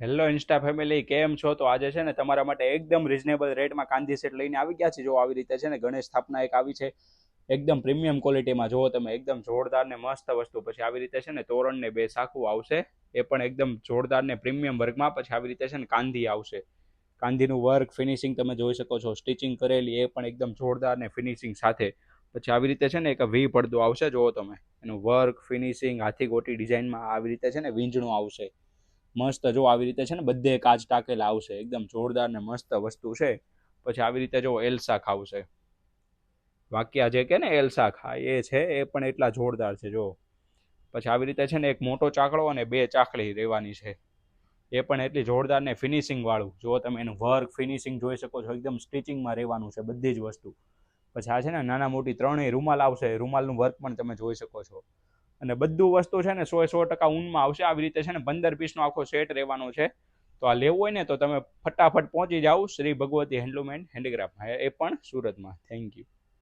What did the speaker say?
Hello Insta family, કેમ છો? તો આજે છે ને તમારા માટે એકદમ રિઝનેબલ રેટમાં કાંદી સેટ લઈને આવી ગયા છે. જો આવી રીતે છે ને ગણેશ સ્થાપના એક આવી છે, એકદમ પ્રીમિયમ ક્વોલિટીમાં. જુઓ તમે, એકદમ જોરદાર ને મસ્ત વસ્તુ. પછી આવી રીતે છે ને તોરણ ને બે સાકું આવશે, એ પણ એકદમ જોરદાર ને પ્રીમિયમ વર્કમાં. પછી આવી રીતે છે ને કાંદી આવશે, કાંદીનું વર્ક ફિનિશિંગ તમે જોઈ શકો છો, સ્ટિચિંગ કરેલી, એ પણ એકદમ જોરદાર ને ફિનિશિંગ સાથે. પછી આવી રીતે છે ને એક વી પડદો આવશે, જુઓ તમે, એનું વર્ક ફિનિશિંગ હાથી ગોટી ડિઝાઇનમાં. આવી રીતે છે ને વીંજણું આવશે મસ્ત. જો આવી રીતે છે ને બધે કાચ ટાકેલા આવશે, એકદમ જોરદાર ને મસ્ત વસ્તુ છે. પછી આવી રીતે જો એલસા આવશે, વાક્યા જે કે ને એલસા ખા, એ છે, એ પણ એટલા જોરદાર છે. જો પછી આવી રીતે છે ને એક મોટો ચાકડો અને બે ચાકડી રહેવાની છે, એ પણ એટલી જોરદાર ને ફિનિશિંગ વાળું. જો તમે એનું વર્ક ફિનિશિંગ જોઈ શકો છો, એકદમ સ્ટિચિંગમાં રહેવાનું છે બધી જ વસ્તુ. પછી આ છે ને નાના મોટી ત્રણેય રૂમાલ આવશે, રૂમાલનું વર્ક પણ તમે જોઈ શકો છો. અને બધું વસ્તુ છે ને 100% ઊનમાં આવશે. આવી રીતે છે ને 15 પીસનો આખો સેટ રહેવાનો છે. તો આ લેવું હોય ને તો તમે ફટાફટ પહોંચી જાઓ Shri Bhagwati handloom and handicraft, એ પણ સુરતમાં. Thank you.